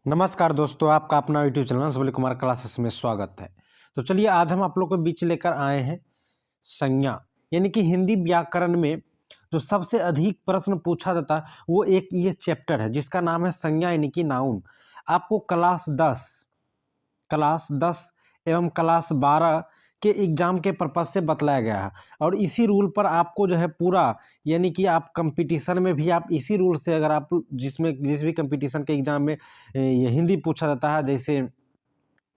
नमस्कार दोस्तों, आपका अपना यूट्यूब चैनल सबली कुमार क्लासेस में स्वागत है। तो चलिए आज हम आप लोग के बीच लेकर आए हैं संज्ञा, यानी कि हिंदी व्याकरण में जो सबसे अधिक प्रश्न पूछा जाता है वो एक ये चैप्टर है जिसका नाम है संज्ञा यानी कि नाउन। आपको क्लास 10 एवं क्लास 12 के एग्जाम के पर्पज से बतलाया गया है और इसी रूल पर आपको जो है पूरा, यानी कि आप कंपटीशन में भी आप इसी रूल से, अगर आप जिस भी कंपटीशन के एग्जाम में ये हिंदी पूछा जाता है, जैसे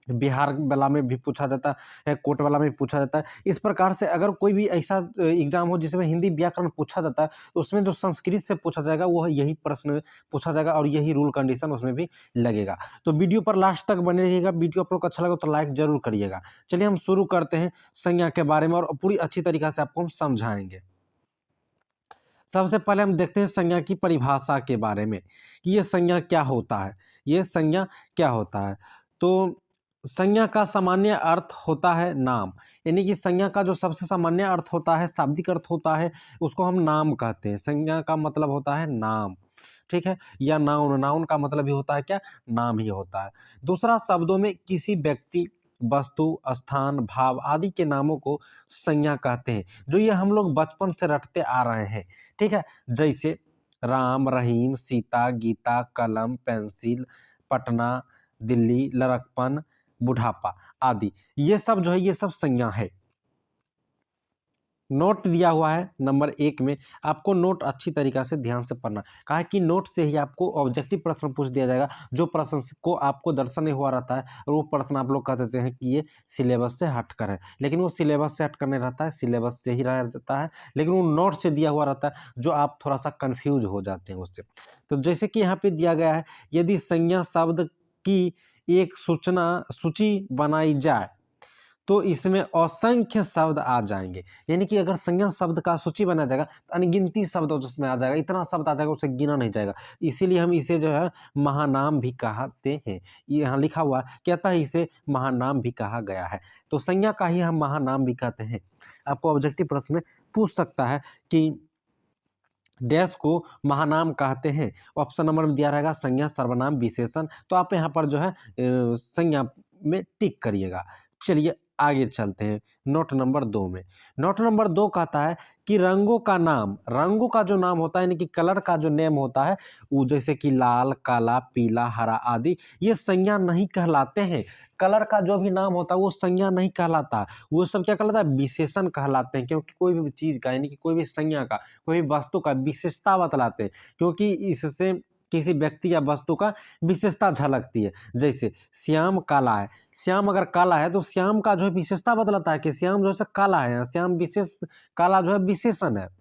बिहार वाला में भी पूछा जाता है, कोर्ट वाला में भी पूछा जाता है, इस प्रकार से अगर कोई भी ऐसा एग्जाम हो जिसमें हिंदी व्याकरण पूछा जाता है तो उसमें जो संस्कृत से पूछा जाएगा वो यही प्रश्न पूछा जाएगा और यही रूल कंडीशन उसमें भी लगेगा। तो वीडियो पर लास्ट तक बने रहिएगा। वीडियो आप लोग को अच्छा लगे तो लाइक जरूर करिएगा। चलिए हम शुरू करते हैं संज्ञा के बारे में और पूरी अच्छी तरीक़ा से आपको हम समझाएंगे। सबसे पहले हम देखते हैं संज्ञा की परिभाषा के बारे में कि ये संज्ञा क्या होता है। ये संज्ञा क्या होता है, तो संज्ञा का सामान्य अर्थ होता है नाम, यानी कि संज्ञा का जो सबसे सामान्य अर्थ होता है, शाब्दिक अर्थ होता है, उसको हम नाम कहते हैं। संज्ञा का मतलब होता है नाम, ठीक है, या नाउन। नाउन का मतलब ही होता है क्या, नाम ही होता है। दूसरा, शब्दों में किसी व्यक्ति, वस्तु, स्थान, भाव आदि के नामों को संज्ञा कहते हैं, जो ये हम लोग बचपन से रटते आ रहे हैं, ठीक है। जैसे राम, रहीम, सीता, गीता, कलम, पेंसिल, पटना, दिल्ली, लड़कपन, बुढ़ापा आदि, ये सब जो है ये सब संज्ञा है। नोट दिया हुआ है नंबर 1 में, आपको नोट अच्छी तरीक़ा से ध्यान से पढ़ना। कहा है कि नोट से ही आपको ऑब्जेक्टिव प्रश्न पूछ दिया जाएगा, जो प्रश्न को आपको दर्शन नहीं हुआ रहता है और वो प्रश्न आप लोग कह देते हैं कि ये सिलेबस से हटकर है, लेकिन वो सिलेबस से हटकर नहीं रहता है, सिलेबस से ही रह जाता है, लेकिन वो नोट से दिया हुआ रहता है, जो आप थोड़ा सा कन्फ्यूज हो जाते हैं उससे। तो जैसे कि यहाँ पे दिया गया है, यदि संज्ञा शब्द की एक सूची बनाई जाए तो इसमें असंख्य शब्द आ जाएंगे, यानी कि अगर संज्ञा शब्द का सूची बनाया जाएगा तो अनगिनती शब्द उसमें आ जाएगा, इतना शब्द आ जाएगा उसे गिना नहीं जाएगा। इसीलिए हम इसे जो है महानाम भी कहते हैं। ये यहाँ लिखा हुआ कहता है इसे महानाम भी कहा गया है, तो संज्ञा का ही हम महानाम भी कहते हैं। आपको ऑब्जेक्टिव प्रश्न में पूछ सकता है कि डैश को महानाम कहते हैं। ऑप्शन नंबर में दिया रहेगा संज्ञा, सर्वनाम, विशेषण, तो आप यहाँ पर जो है संज्ञा में टिक करिएगा। चलिए आगे चलते हैं नोट नंबर 2 में। नोट नंबर 2 कहता है कि रंगों का नाम, रंगों का जो नाम होता है यानी कि कलर का जो नेम होता है, वो जैसे कि लाल, काला, पीला, हरा आदि, ये संज्ञा नहीं कहलाते हैं। कलर का जो भी नाम होता है वो संज्ञा नहीं कहलाता, वो सब क्या कहलाता है, विशेषण कहलाते हैं। क्योंकि कोई भी चीज़ का, यानी कि कोई भी संज्ञा का, कोई भी वस्तु का विशेषता बतलाते हैं, क्योंकि इससे किसी व्यक्ति या वस्तु का विशेषता झलकती है। जैसे श्याम काला है, श्याम अगर काला है तो श्याम का जो है विशेषता बतलाता है कि श्याम जो है काला है, श्याम विशेष, काला जो है विशेषण है।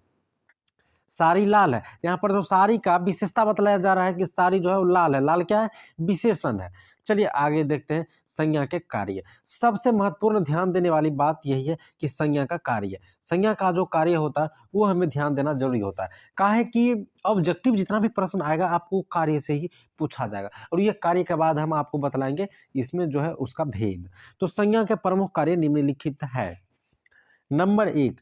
साड़ी लाल है, यहाँ पर जो साड़ी का विशेषता बतलाया जा रहा है कि साड़ी जो है वो लाल है, लाल क्या है, विशेषण है। चलिए आगे देखते हैं संज्ञा के कार्य। सबसे महत्वपूर्ण ध्यान देने वाली बात यही है कि संज्ञा का कार्य, संज्ञा का जो कार्य होता है वो हमें ध्यान देना जरूरी होता है। काहे कि ऑब्जेक्टिव जितना भी प्रश्न आएगा आपको कार्य से ही पूछा जाएगा, और ये कार्य के बाद हम आपको बतलाएंगे इसमें जो है उसका भेद। तो संज्ञा के प्रमुख कार्य निम्नलिखित है। नंबर 1,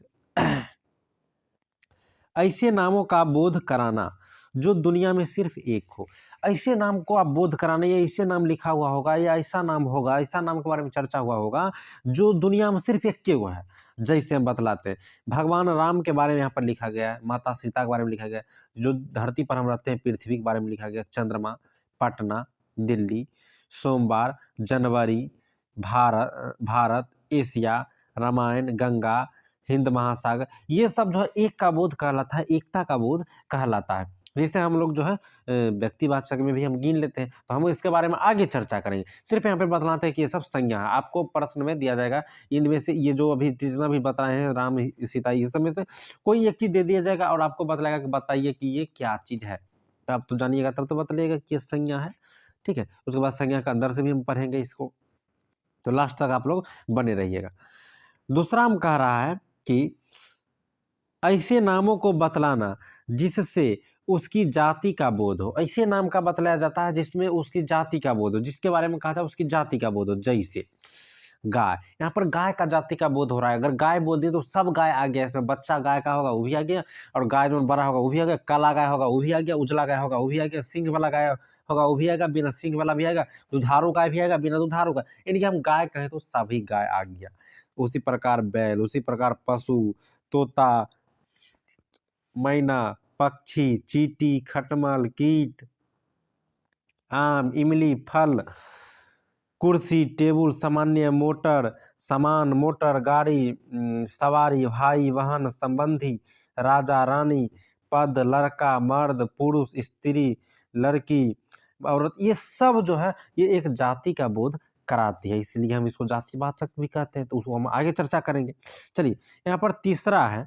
ऐसे नामों का बोध कराना जो दुनिया में सिर्फ एक हो। ऐसे नाम को आप बोध कराना, या ऐसे नाम लिखा हुआ होगा, या ऐसा नाम होगा, ऐसा नाम के बारे में चर्चा हुआ होगा जो दुनिया में सिर्फ एक वो है। जैसे हम बतलाते हैं, भगवान राम के बारे में यहाँ पर लिखा गया है, माता सीता के बारे में लिखा गया है, जो धरती पर हम रहते हैं पृथ्वी के बारे में लिखा गया, चंद्रमा, पटना, दिल्ली, सोमवार, जनवरी, भारत, एशिया, रामायण, गंगा, हिंद महासागर, ये सब जो है एक का बोध कहलाता है, एकता का बोध कहलाता है। जैसे हम लोग जो है व्यक्तिवाचक में भी हम गिन लेते हैं, तो हम इसके बारे में आगे चर्चा करेंगे। सिर्फ यहाँ पे बतलाते हैं कि ये सब संज्ञा है। आपको प्रश्न में दिया जाएगा इनमें से ये जो अभी जितना भी बताए हैं, राम, सीता, ये सब में से कोई एक चीज़ दे दिया जाएगा और आपको बतलाएगा कि बताइए कि ये क्या चीज़ है। तो आप तो जानिएगा तब तो बतलाइएगा कि ये संज्ञा है, ठीक है। उसके बाद संज्ञा का अंदर से भी हम पढ़ेंगे इसको, तो लास्ट तक आप लोग बने रहिएगा। दूसरा हम कह रहा है कि ऐसे नामों को बतलाना जिससे उसकी जाति का बोध हो। ऐसे नाम का बतलाया जाता है जिसमें उसकी जाति का बोध हो, जिसके बारे में कहा था उसकी जाति का बोध हो। जैसे गाय, यहाँ पर गाय का जाति का बोध हो रहा है। अगर गाय बोल दी तो सब गाय आ गया इसमें, बच्चा गाय का होगा वो भी आ गया, और गाय जो बड़ा होगा वो भी आ गया, काला गाय होगा वो भी आ गया, उजला गाय होगा वो भी आ गया, सिंग वाला गाय होगा वो भी आएगा, बिना सींग वाला भी आएगा, दुधारू गाय भी आएगा, बिना दुधारू गाय, यानी कि हम गाय कहें तो सभी गाय आ गया। उसी प्रकार बैल, उसी प्रकार पशु, तोता, मैना, पक्षी, चींटी, खटमल, कीट, आम, इमली, फल, कुर्सी, टेबुल, सामान्य, मोटर, सामान, मोटर, गाड़ी, सवारी, भाई, वाहन, संबंधी, राजा, रानी, पद, लड़का, मर्द, पुरुष, स्त्री, लड़की, औरत, ये सब जो है ये एक जाति का बोध कराती है, इसलिए हम इसको जातिवाचक भी कहते हैं। तो उसको हम आगे चर्चा करेंगे। चलिए यहाँ पर तीसरा है,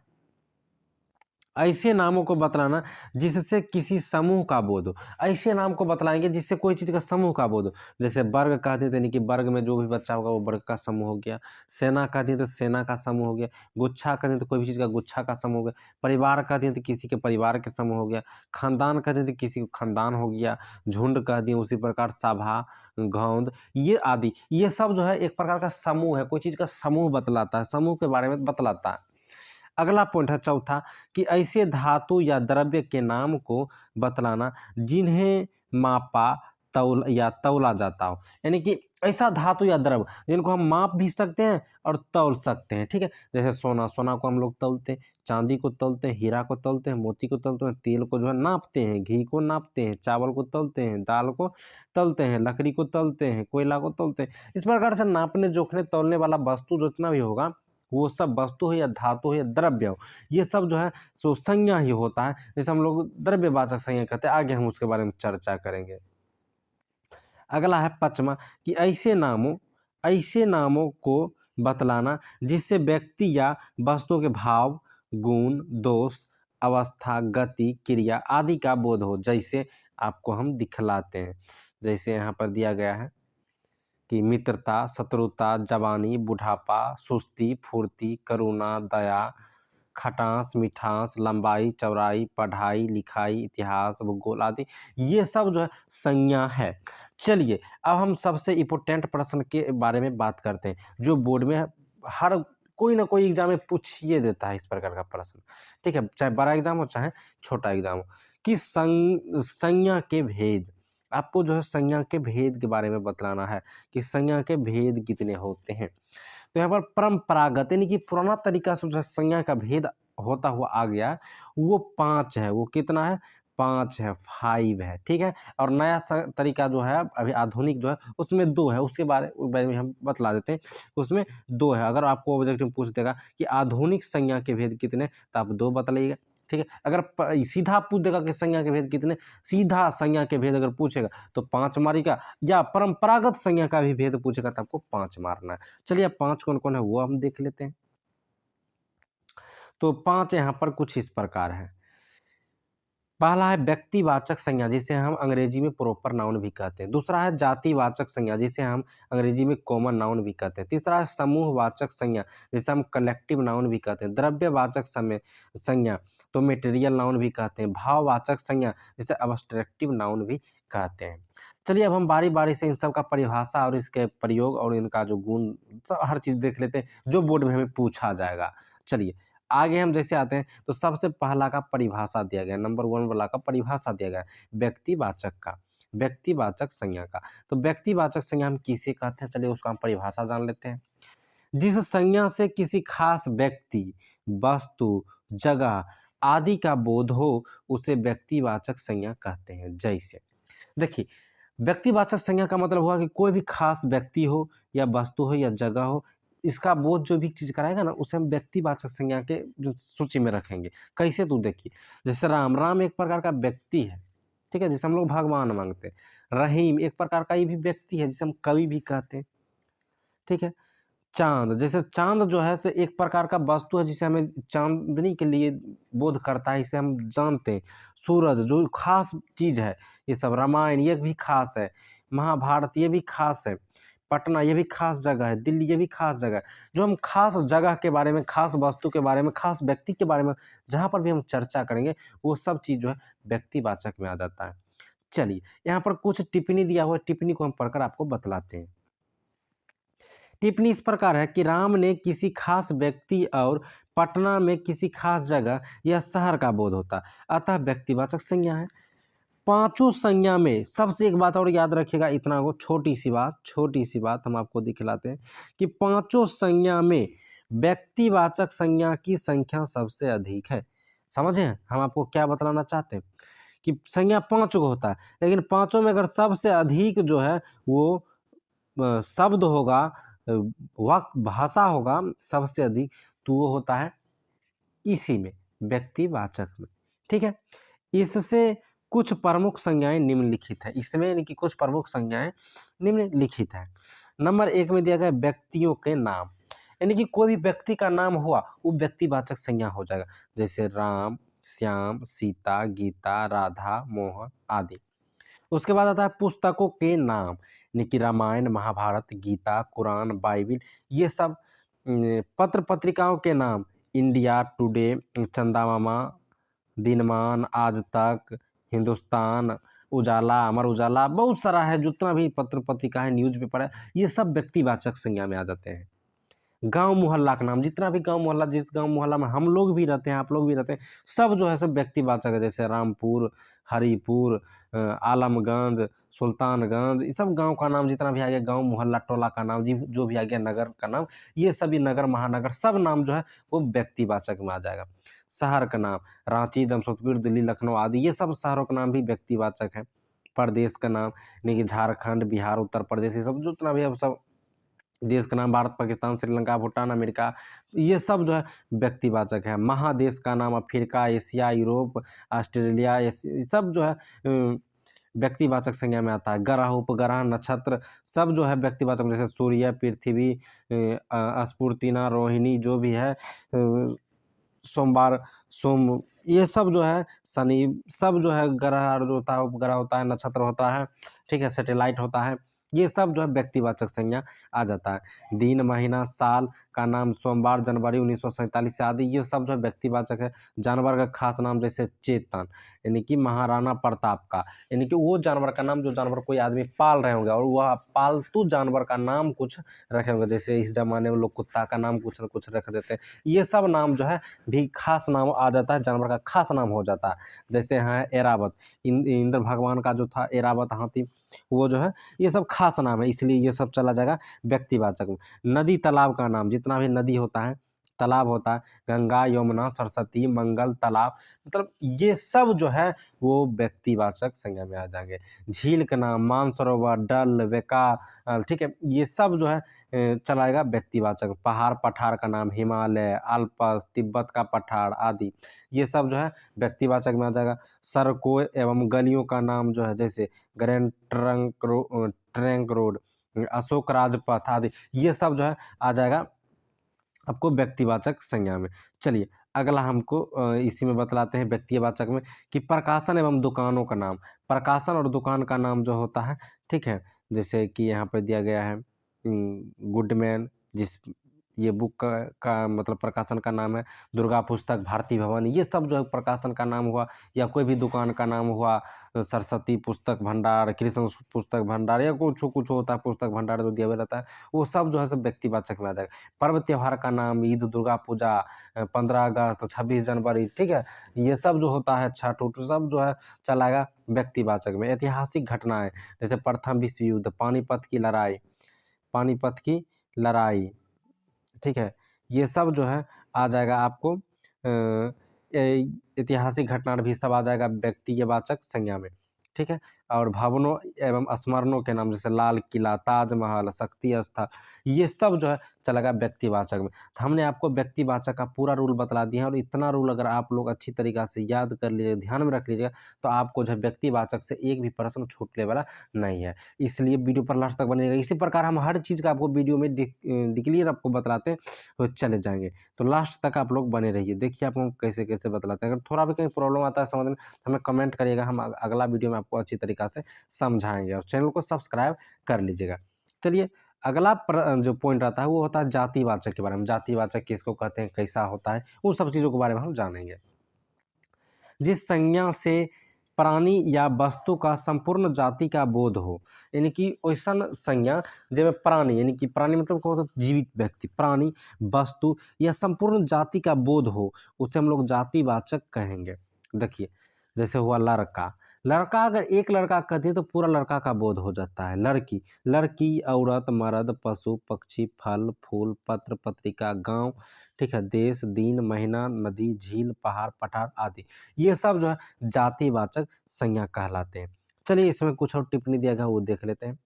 ऐसे नामों को बतलाना जिससे किसी समूह का बोध हो। ऐसे नाम को बतलाएंगे जिससे कोई चीज़ का समूह का बोध हो। जैसे वर्ग कह देते यानी कि वर्ग में जो भी बच्चा होगा वो वर्ग का समूह हो गया। सेना कह दिए तो सेना का समूह हो गया। गुच्छा कह दिए तो कोई भी चीज़ का गुच्छा का समूह हो गया। परिवार कह दिए तो किसी के परिवार के समूह हो गया। खानदान कह दिए तो किसी को खानदान हो गया। झुंड कह दिए, उसी प्रकार सभा, गौंद, ये आदि, ये सब जो है एक प्रकार का समूह है, कोई चीज़ का समूह बतलाता है, समूह के बारे में बतलाता है। अगला पॉइंट है चौथा कि ऐसे धातु या द्रव्य के नाम को बतलाना जिन्हें मापा, तौल या तौला जाता हो, यानी कि ऐसा धातु या द्रव्य जिनको हम माप भी सकते हैं और तौल सकते हैं। ठीक है, जैसे सोना, सोना को हम लोग तौलते हैं, चांदी को तौलते हैं, हीरा को तौलते हैं, मोती को तौलते हैं, तेल को जो है नापते हैं, घी को नापते हैं, चावल को तौलते हैं, दाल को तौलते हैं, लकड़ी को तौलते हैं, कोयला को तौलते हैं। इस प्रकार से नापने जोखने तौलने वाला वस्तु जितना भी होगा वो सब वस्तु हो या धातु हो या द्रव्य हो, ये सब जो है सो संज्ञा ही होता है, जैसे हम लोग द्रव्यवाचक संज्ञा कहते हैं। आगे हम उसके बारे में चर्चा करेंगे। अगला है पांचवा कि ऐसे नामों को बतलाना जिससे व्यक्ति या वस्तुओं के भाव, गुण, दोष, अवस्था, गति, क्रिया आदि का बोध हो, जैसे आपको हम दिखलाते हैं। जैसे यहाँ पर दिया गया है कि मित्रता, शत्रुता, जवानी, बुढ़ापा, सुस्ती, फुर्ती, करुणा, दया, खटास, मिठास, लंबाई, चौड़ाई, पढ़ाई लिखाई, इतिहास, भूगोल आदि, ये सब जो है संज्ञा है। चलिए अब हम सबसे इम्पोर्टेंट प्रश्न के बारे में बात करते हैं, जो बोर्ड में हर कोई ना कोई एग्जाम में पूछिए देता है इस प्रकार का प्रश्न। ठीक है, चाहे बड़ा एग्जाम हो चाहे छोटा एग्जाम हो, कि संज्ञा के भेद, आपको जो है संज्ञा के भेद के बारे में बतलाना है कि संज्ञा के भेद कितने होते हैं। तो यहाँ पर परंपरागत यानी कि पुराना तरीका से जो संज्ञा का भेद होता हुआ आ गया वो 5 है। वो कितना है? 5 है, 5 है। ठीक है, और नया तरीका जो है अभी आधुनिक जो है उसमें 2 है। उसके बारे में हम बतला देते हैं, उसमें 2 है। अगर आपको ऑब्जेक्टिव पूछ देगा कि आधुनिक संज्ञा के भेद कितने, तो आप 2 बतलाइएगा। ठीक है, अगर सीधा पूछ देगा कि संज्ञा के भेद कितने, सीधा संज्ञा के भेद अगर पूछेगा तो 5 मारिएगा, या परंपरागत संज्ञा का भी भेद पूछेगा तो आपको 5 मारना है। चलिए अब 5 कौन कौन है वो हम देख लेते हैं। तो 5 यहाँ पर कुछ इस प्रकार है। पहला है व्यक्तिवाचक संज्ञा, जिसे हम अंग्रेजी में प्रॉपर नाउन भी कहते हैं। दूसरा है जातिवाचक संज्ञा, जिसे हम अंग्रेजी में कॉमन नाउन भी कहते हैं। तीसरा है समूहवाचक संज्ञा, जिसे हम कलेक्टिव नाउन भी कहते हैं। द्रव्यवाचक संज्ञा तो मटेरियल नाउन भी कहते हैं। भाववाचक संज्ञा जिसे अब्स्ट्रैक्टिव नाउन भी कहते हैं। चलिए अब हम बारी बारी से इन सब का परिभाषा और इसके प्रयोग और इनका जो गुण सब हर चीज़ देख लेते हैं जो बोर्ड में हमें पूछा जाएगा। चलिए आगे हम जैसे आते हैं तो सबसे पहला का परिभाषा दिया गया, नंबर 1 वाला का परिभाषा दिया गया व्यक्तिवाचक का, व्यक्तिवाचक संज्ञा का। तो व्यक्तिवाचक संज्ञा हम किसे कहते हैं, चलिए उसका हम परिभाषा जान लेते हैं। जिस संज्ञा से किसी खास व्यक्ति, वस्तु, जगह आदि का बोध हो उसे व्यक्तिवाचक संज्ञा कहते हैं। जैसे देखिए, व्यक्तिवाचक संज्ञा का मतलब हुआ कि कोई भी खास व्यक्ति हो या वस्तु हो या जगह हो, इसका बोध जो भी चीज़ कराएगा ना उसे हम व्यक्तिवाचक संज्ञा के जो सूची में रखेंगे। कैसे? तो देखिए, जैसे राम, राम एक प्रकार का व्यक्ति है। ठीक है, जिसे हम लोग भगवान मांगते हैं। रहीम एक प्रकार का ये भी व्यक्ति है जिसे हम कवि भी कहते हैं। ठीक है, चाँद, जैसे चाँद जो है से एक प्रकार का वस्तु है जिसे हमें चाँदनी के लिए बोध करता है, इसे हम जानते हैं। सूरज जो खास चीज़ है, ये सब। रामायण ये भी खास है। महाभारत ये भी खास है। पटना ये भी खास जगह है। दिल्ली ये भी खास जगह है। जो हम खास जगह के बारे में, खास वस्तु के बारे में, खास व्यक्ति के बारे में जहाँ पर भी हम चर्चा करेंगे वो सब चीज़ जो है व्यक्तिवाचक में आ जाता है। चलिए यहाँ पर कुछ टिप्पणी दिया हुआ है, टिप्पणी को हम पढ़कर आपको बतलाते हैं। टिप्पणी इस प्रकार है कि राम ने किसी खास व्यक्ति और पटना में किसी खास जगह या शहर का बोध होता, अतः व्यक्तिवाचक संज्ञा है। पांचों संज्ञा में सबसे एक बात और याद रखिएगा, इतना को छोटी सी बात हम आपको दिखलाते हैं कि पांचों संज्ञा में व्यक्तिवाचक संज्ञा की संख्या सबसे अधिक है। समझे हम आपको क्या बतलाना चाहते हैं कि संज्ञा पांच को होता है, लेकिन पांचों में अगर सबसे अधिक जो है वो शब्द होगा, वाक्य भाषा होगा सबसे अधिक, तो वो होता है इसी में, व्यक्तिवाचक में। ठीक है, इससे कुछ प्रमुख संज्ञाएं निम्नलिखित है, इसमें यानी कि कुछ प्रमुख संज्ञाएं निम्नलिखित है। नंबर 1 में दिया गया व्यक्तियों के नाम, यानी कि कोई भी व्यक्ति का नाम हुआ वो व्यक्तिवाचक संज्ञा हो जाएगा, जैसे राम, श्याम, सीता, गीता, राधा, मोहन आदि। उसके बाद आता है पुस्तकों के नाम, यानी कि रामायण, महाभारत, गीता, कुरान, बाइबिल, ये सब। पत्र पत्रिकाओं के नाम, इंडिया टुडे, चंदा मामा, दिनमान, आज तक, हिंदुस्तान, उजाला, अमर उजाला, बहुत सारा है, जितना भी पत्र पत्रिका है, न्यूज़पेपर है, ये सब व्यक्तिवाचक संज्ञा में आ जाते हैं। गांव मोहल्ला का नाम, जितना भी गांव मोहल्ला, जिस गांव मोहल्ला में हम लोग भी रहते हैं, आप लोग भी रहते हैं, सब जो है सब व्यक्तिवाचक है, जैसे रामपुर, हरिपुर, आलमगंज, सुल्तानगंज, ये सब गांव का नाम जितना भी आ गया, गांव मोहल्ला टोला का नाम, जी जो भी आ गया, नगर का नाम, ये सभी नगर महानगर सब नाम जो है वो व्यक्तिवाचक में आ जाएगा। शहर का नाम, रांची, जमशेदपुर, दिल्ली, लखनऊ आदि, ये सब शहरों का नाम भी व्यक्तिवाचक है। प्रदेश का नाम, यानी कि झारखंड, बिहार, उत्तर प्रदेश, ये सब जितना भी है सब देश का नाम, भारत, पाकिस्तान, श्रीलंका, भूटान, अमेरिका, ये सब जो है व्यक्तिवाचक है। महादेश का नाम, अफ्रीका, एशिया, यूरोप, ऑस्ट्रेलिया, ये सब जो है व्यक्तिवाचक संज्ञा में आता है। ग्रह, उपग्रह, नक्षत्र, सब जो है व्यक्तिवाचक, जैसे सूर्य, पृथ्वी, स्फूर्तिना, रोहिणी, जो भी है, सोमवार, सोम, ये सब जो है, शनि, सब जो है ग्रह जो होता है, उपग्रह होता है, नक्षत्र होता है, ठीक है, सैटेलाइट होता है, ये सब जो है व्यक्तिवाचक संज्ञा आ जाता है। दिन, महीना, साल का नाम, सोमवार, जनवरी 1947 आदि, ये सब जो है व्यक्तिवाचक है। जानवर का खास नाम, जैसे चेतन, यानी कि महाराणा प्रताप का, यानी कि वो जानवर का नाम जो जानवर कोई आदमी पाल रहे होंगे और वह पालतू जानवर का नाम कुछ रखे होंगे, जैसे इस जमाने में लोग कुत्ता का नाम कुछ न कुछ रख देते हैं, ये सब नाम जो है भी खास नाम आ जाता है, जानवर का खास नाम हो जाता है। जैसे है एरावत, इंद्र भगवान का जो था एरावत हाथी, वो जो है ये सब खास नाम है, इसलिए ये सब चला जाएगा व्यक्तिवाचक में। नदी तालाब का नाम, जितना भी नदी होता है, तालाब होता है, गंगा, यमुना, सरस्वती, मंगल तालाब, मतलब ये सब जो है वो व्यक्तिवाचक संज्ञा में आ जाएंगे। झील का नाम, मानसरोवर, डल, वेका, ठीक है, ये सब जो है चलाएगा व्यक्तिवाचक। पहाड़ पठार का नाम, हिमालय, अल्पस, तिब्बत का पठार आदि, ये सब जो है व्यक्तिवाचक में आ जाएगा। सड़कों एवं गलियों का नाम जो है, जैसे grand trunk road, Ashok Rajpath आदि, ये सब जो है आ जाएगा आपको व्यक्तिवाचक संज्ञा में। चलिए अगला हमको इसी में बतलाते हैं व्यक्तिवाचक में कि प्रकाशन एवं दुकानों का नाम। प्रकाशन और दुकान का नाम जो होता है, ठीक है, जैसे कि यहाँ पर दिया गया है गुडमैन, जिस ये बुक का मतलब प्रकाशन का नाम है। दुर्गा पुस्तक, भारती भवन, ये सब जो है प्रकाशन का नाम हुआ, या कोई भी दुकान का नाम हुआ, सरस्वती पुस्तक भंडार, कृष्ण पुस्तक भंडार, या कुछ कुछ होता है पुस्तक भंडार जो दिया हुआ रहता है, वो सब जो है सब व्यक्तिवाचक में आ जाएगा। पर्व त्योहार का नाम, ईद, दुर्गा पूजा, 15 अगस्त, 26 जनवरी, ठीक है, ये सब जो होता है, छठ उठ, सब जो है चलाएगा व्यक्तिवाचक में। ऐतिहासिक घटनाएं, जैसे प्रथम विश्व युद्ध, पानीपत की लड़ाई, ठीक है, ये सब जो है आ जाएगा आपको ऐतिहासिक घटना भी सब आ जाएगा व्यक्तिवाचक संज्ञा में, ठीक है। और भवनों एवं स्मरणों के नाम, जैसे लाल किला, ताजमहल, शक्ति स्थल, ये सब जो है चलेगा व्यक्तिवाचक में। तो हमने आपको व्यक्तिवाचक का पूरा रूल बतला दिया है, और इतना रूल अगर आप लोग अच्छी तरीक़ा से याद कर लीजिए, ध्यान में रख लीजिएगा, तो आपको जो है व्यक्तिवाचक से एक भी प्रश्न छूटने वाला नहीं है। इसलिए वीडियो पर लास्ट तक बनेगा। इसी प्रकार हम हर चीज़ का आपको वीडियो में डिक्लियर आपको बतलाते हुए चले जाएंगे, तो लास्ट तक आप लोग बने रहिए। देखिए आपको कैसे कैसे बतलाते हैं। अगर थोड़ा भी कहीं प्रॉब्लम आता है समझ में, हमें कमेंट करिएगा, हम अगला वीडियो में आपको अच्छी तरीक़ा से समझाएंगे। और चैनल को सब्सक्राइब कर लीजिएगा। चलिए अगला जो पॉइंट आता है वो होता है जातिवाचक के बारे में। जातिवाचक किसको कहते हैं, कैसा होता है, उन सब चीज़ों के बारे में हम जानेंगे। जिस संज्ञा से प्राणी या वस्तु का संपूर्ण जाति का बोध हो, यानी कि वैसन संज्ञा जिसमें प्राणी, यानी कि प्राणी मतलब क्या होता है, जीवित व्यक्ति, प्राणी, वस्तु या संपूर्ण जाति का बोध हो, उसे हम लोग जातिवाचक कहेंगे। देखिए जैसे हुआ लड़का, लड़का अगर एक लड़का कहती है तो पूरा लड़का का बोध हो जाता है। लड़की, लड़की, औरत, मर्द, पशु, पक्षी, फल, फूल, पत्र, पत्रिका, गांव, ठीक है, देश, दिन, महीना, नदी, झील, पहाड़, पठार आदि, ये सब जो है जातिवाचक संज्ञा कहलाते हैं। चलिए इसमें कुछ और टिप्पणी दिया गया वो देख लेते हैं।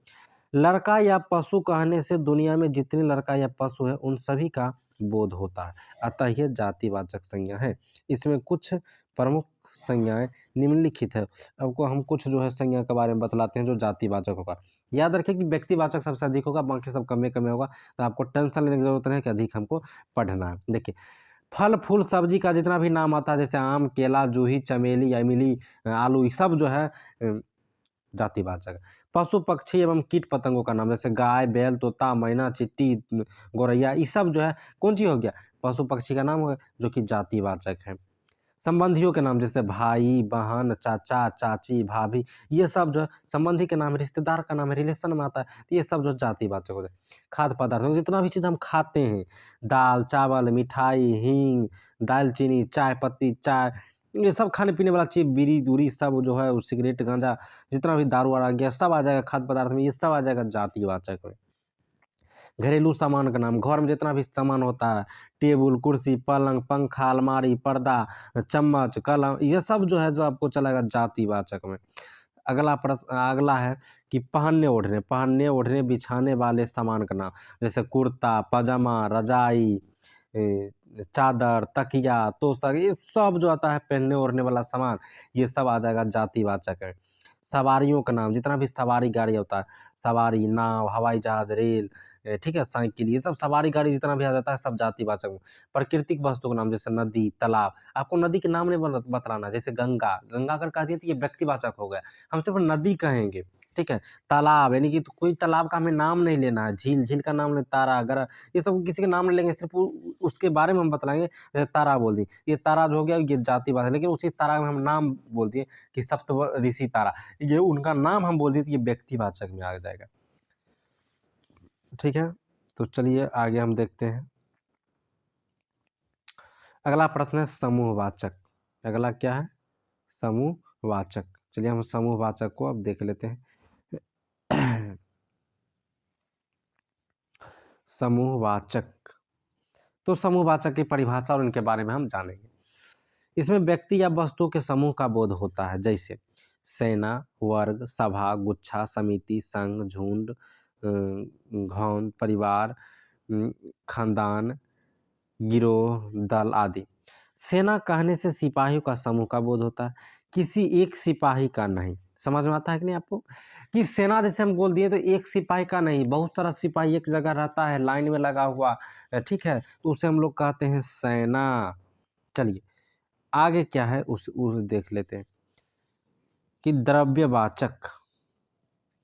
लड़का या पशु कहने से दुनिया में जितने लड़का या पशु है उन सभी का बोध होता है, अतः यह जातिवाचक संज्ञा है। इसमें कुछ प्रमुख संज्ञाएं निम्नलिखित है। आपको हम कुछ जो है संज्ञा के बारे में बतलाते हैं जो जातिवाचक होगा। याद रखें कि व्यक्तिवाचक सबसे अधिक होगा, बाकी सब कम में होगा, तो आपको टेंशन लेने की जरूरत नहीं है कि अधिक हमको पढ़ना है। देखिए, फल फूल सब्जी का जितना भी नाम आता है, जैसे आम, केला, जूही, चमेली, इमली, आलू, ये सब जो है जातिवाचक है। पशु पक्षी एवं कीट पतंगों का नाम, जैसे गाय, बैल, तोता, मैना, चींटी, गौरैया, ये सब जो है कौन चीज हो गया, पशु पक्षी का नाम हो गया, जो कि जातिवाचक है। संबंधियों के नाम, जैसे भाई, बहन, चाचा, चाची, भाभी, ये सब जो है संबंधी के नाम, रिश्तेदार का नाम है, रिलेशन में आता है, तो ये सब जो जातिवाचक हो जाए। खाद्य पदार्थ में जितना भी चीज़ हम खाते हैं, दाल, चावल, मिठाई, हींग, दालचीनी, चाय पत्ती, चाय, ये सब खाने पीने वाला चीज़, बीड़ी दूरी, सब जो है, सिगरेट, गांजा, जितना भी दारू वारा गया, सब आ जाएगा खाद्य पदार्थ में, ये सब आ जाएगा जातिवाचक में। घरेलू सामान का नाम, घर में जितना भी सामान होता है, टेबल, कुर्सी, पलंग, पंखा, अलमारी, पर्दा, चम्मच, कलम, ये सब जो है जो आपको चलेगा जातिवाचक में। अगला प्रश्न, अगला है कि पहनने ओढ़ने बिछाने वाले सामान का नाम, जैसे कुर्ता, पजामा, रजाई, चादर, तकिया, तोशक, ये सब जो आता है पहनने ओढ़ने वाला सामान, ये सब आ जाएगा जातिवाचक है। सवारियों का नाम, जितना भी सवारी गाड़ी होता है, सवारी, नाव, हवाई जहाज, रेल, ठीक है, साइकिल, ये सब सवारी गाड़ी जितना भी आ जाता है सब जातिवाचक में। प्राकृतिक वस्तु का नाम, जैसे नदी, तालाब, आपको नदी के नाम नहीं बतलाना, जैसे गंगा, गंगा अगर कह दिए तो ये व्यक्तिवाचक हो गया, हम सिर्फ नदी कहेंगे, ठीक है। तालाब यानी कि तो कोई तालाब का हमें नाम नहीं लेना है, झील, झील का नाम नहीं, तारा, अगर ये सब किसी का नाम नहीं लेंगे, सिर्फ उसके बारे में हम बतलाएंगे, जैसे तारा बोल दी, ये तारा जो हो गया ये जातिवाचक, लेकिन उसी तारा में हम नाम बोल दिए कि सप्त ऋषि तारा, ये उनका नाम हम बोल दिए तो ये व्यक्तिवाचक में आ जाएगा, ठीक है। तो चलिए आगे हम देखते हैं। अगला प्रश्न है समूहवाचक। अगला क्या है, समूहवाचक। चलिए हम समूहवाचक को अब देख लेते हैं। समूहवाचक, तो समूहवाचक की परिभाषा और इनके बारे में हम जानेंगे। इसमें व्यक्ति या वस्तु के समूह का बोध होता है, जैसे सेना, वर्ग, सभा, गुच्छा, समिति, संघ, झुंड, घौन, परिवार, खानदान, गिरोह, दल आदि। सेना कहने से सिपाहियों का समूह का बोध होता है, किसी एक सिपाही का नहीं। समझ में आता है कि नहीं आपको, कि सेना जैसे हम बोल दिए तो एक सिपाही का नहीं, बहुत सारा सिपाही एक जगह रहता है लाइन में लगा हुआ, ठीक है, तो उसे हम लोग कहते हैं सेना। चलिए आगे क्या है उस देख लेते हैं कि द्रव्यवाचक।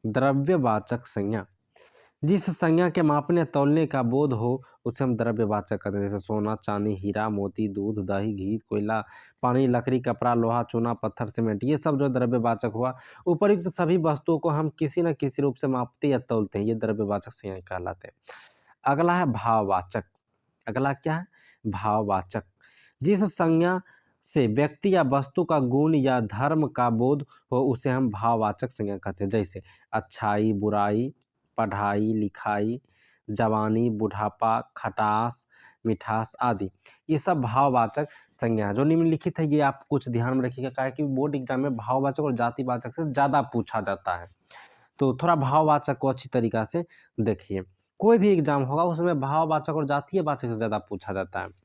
द्रव्यवाचक संज्ञा, जिस संज्ञा के मापने तौलने का बोध हो उसे हम द्रव्यवाचक कहते हैं, जैसे सोना, चांदी, हीरा, मोती, दूध, दही, घी, कोयला, पानी, लकड़ी, कपड़ा, लोहा, चूना, पत्थर, सीमेंट, ये सब जो द्रव्यवाचक हुआ। उपयुक्त सभी वस्तुओं को हम किसी न किसी रूप से मापते या तौलते हैं, ये द्रव्यवाचक संज्ञा कहलाते हैं। अगला है भाववाचक। अगला क्या है, भाववाचक, जिस संज्ञा से व्यक्ति या वस्तु का गुण या धर्म का बोध हो उसे हम भाववाचक संज्ञा कहते हैं, जैसे अच्छाई, बुराई, पढ़ाई लिखाई, जवानी, बुढ़ापा, खटास, मिठास आदि, ये सब भाववाचक संज्ञा है। जो निम्नलिखित है ये आप कुछ ध्यान में रखिएगा, क्या है कि बोर्ड एग्जाम में भाववाचक और जातिवाचक से ज़्यादा पूछा जाता है, तो थोड़ा भाववाचक को अच्छी तरीक़ा से देखिए। कोई भी एग्जाम होगा उसमें भाववाचक और जातीयवाचक से ज़्यादा पूछा जाता है।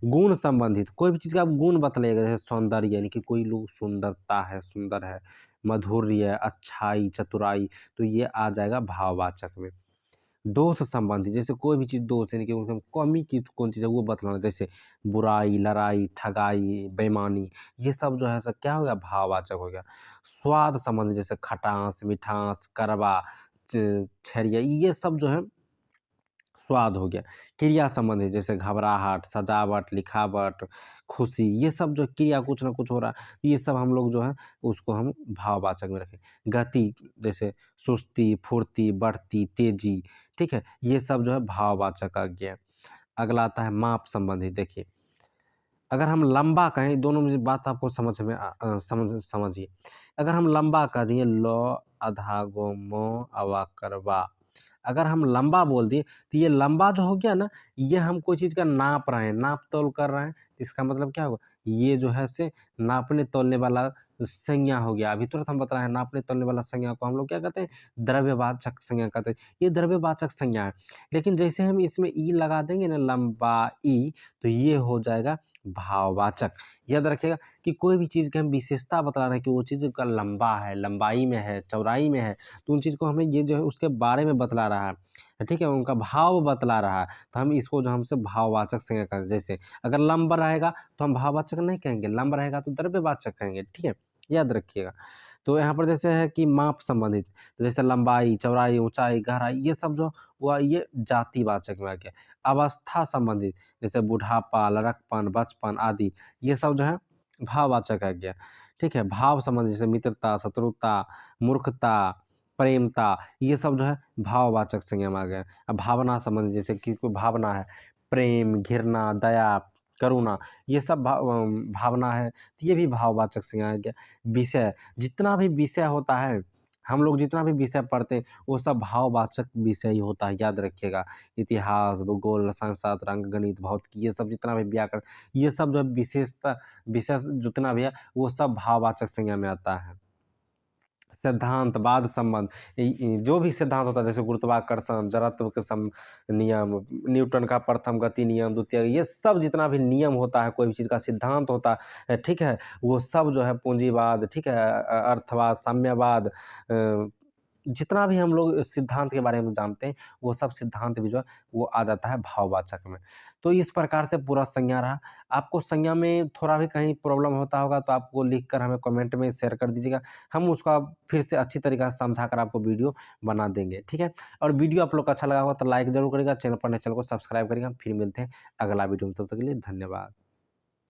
गुण संबंधित, कोई भी चीज़ का गुण बतलाइएगा, जैसे सौंदर्य यानी कि कोई लोग सुंदरता है, सुंदर है, मधुर्य, अच्छाई, चतुराई, तो ये आ जाएगा भाववाचक में। दोष संबंधी, जैसे कोई भी चीज़ दोष यानी कि उसमें कमी की कौन चीज़ है वो बतलाना, जैसे बुराई, लड़ाई, ठगाई, बेईमानी, ये सब जो है सब क्या हो गया, भाववाचक हो गया। स्वाद संबंधी, जैसे खटास, मिठास, कड़वा, छरिया, ये सब जो है स्वाद हो गया। क्रिया संबंधी, जैसे घबराहट, सजावट, लिखावट, खुशी, ये सब जो क्रिया कुछ ना कुछ हो रहा है, ये सब हम लोग जो है उसको हम भाववाचक में रखें। गति, जैसे सुस्ती, फुर्ती, बढ़ती, तेजी, ठीक है, ये सब जो है भाववाचक आ गया। अगला आता है माप संबंधी। देखिए अगर हम लंबा कहें, दोनों में बात आपको समझ में समझिए। अगर हम लंबा कह दिए ल आधा गो म अवाकर वा, अगर हम लंबा बोल दिए तो ये लंबा जो हो गया ना, ये हम कोई चीज़ का नाप रहे हैं, नाप-तोल कर रहे हैं, इसका मतलब क्या होगा? ये जो है से नापने-तोलने वाला संज्ञा हो गया। अभी तुरंत हम बता रहे हैं, नापने-तोलने वाला संज्ञा को हम लोग क्या कहते हैं? द्रव्यवाचक संज्ञा कहते हैं। ये द्रव्यवाचक संज्ञा है। लेकिन जैसे हम इसमें ई लगा देंगे ना, लंबाई, तो ये हो जाएगा भाववाचक। याद रखिएगा कि कोई भी चीज़ की हम विशेषता बता रहे हैं कि वो चीज़ का लंबा है, लंबाई में है, चौड़ाई में है, तो उन चीज़ को हमें ये जो है उसके बारे में बतला रहा है, ठीक है? उनका भाव बतला रहा है, तो हम इसको जो हमसे भाववाचक संज्ञा कहते हैं। जैसे अगर लंब रहेगा तो हम भाववाचक नहीं कहेंगे, लंब रहेगा तो द्रव्यवाचक कहेंगे, ठीक है? याद रखिएगा। तो यहाँ पर जैसे है कि माप संबंधित, तो जैसे लंबाई, चौड़ाई, ऊँचाई, गहराई, ये सब जो हुआ ये जातिवाचक में आ गया। अवस्था संबंधित, जैसे बुढ़ापा, लड़कपन, बचपन आदि, ये सब जो है भाववाचक आ गया, ठीक है? भाव संबंधित जैसे मित्रता, शत्रुता, मूर्खता, प्रेमता, ये सब जो है भाववाचक संज्ञा में आ गया। अब भावना संबंधित, जैसे कि कोई भावना है, प्रेम, घृणा, दया, करुणा, ये सब भावना है, तो ये भी भाववाचक संज्ञा आ गया। विषय, जितना भी विषय होता है, हम लोग जितना भी विषय पढ़ते हैं, वो सब भाववाचक विषय ही होता है, याद रखिएगा। इतिहास, भूगोल, रसायन शास्त्र, अंक गणित, भौतिकी, ये सब जितना भी व्याकरण, ये सब जो विशेषता विषय जितना भी है, वो सब भाववाचक संज्ञा में आता है। सिद्धांत, संबंध, जो भी सिद्धांत होता है, जैसे गुरुत्वाकर्षण, जड़त्व के नियम, न्यूटन का प्रथम गति नियम, द्वितीय, ये सब जितना भी नियम होता है, कोई भी चीज़ का सिद्धांत होता है, ठीक है? वो सब जो है पूंजीवाद, ठीक है? अर्थवाद, साम्यवाद, जितना भी हम लोग सिद्धांत के बारे में जानते हैं, वो सब सिद्धांत भी जो है वो आ जाता है भाववाचक में। तो इस प्रकार से पूरा संज्ञा रहा। आपको संज्ञा में थोड़ा भी कहीं प्रॉब्लम होता होगा तो आप वो लिख कर हमें कमेंट में शेयर कर दीजिएगा। हम उसका फिर से अच्छी तरीक़े से समझा कर आपको वीडियो बना देंगे, ठीक है? और वीडियो आप लोग को अच्छा लगा होगा तो लाइक ज़रूर करिएगा, चैनल पर नए चैनल को सब्सक्राइब करिएगा। फिर मिलते हैं अगला वीडियो में, तब तक के लिए धन्यवाद।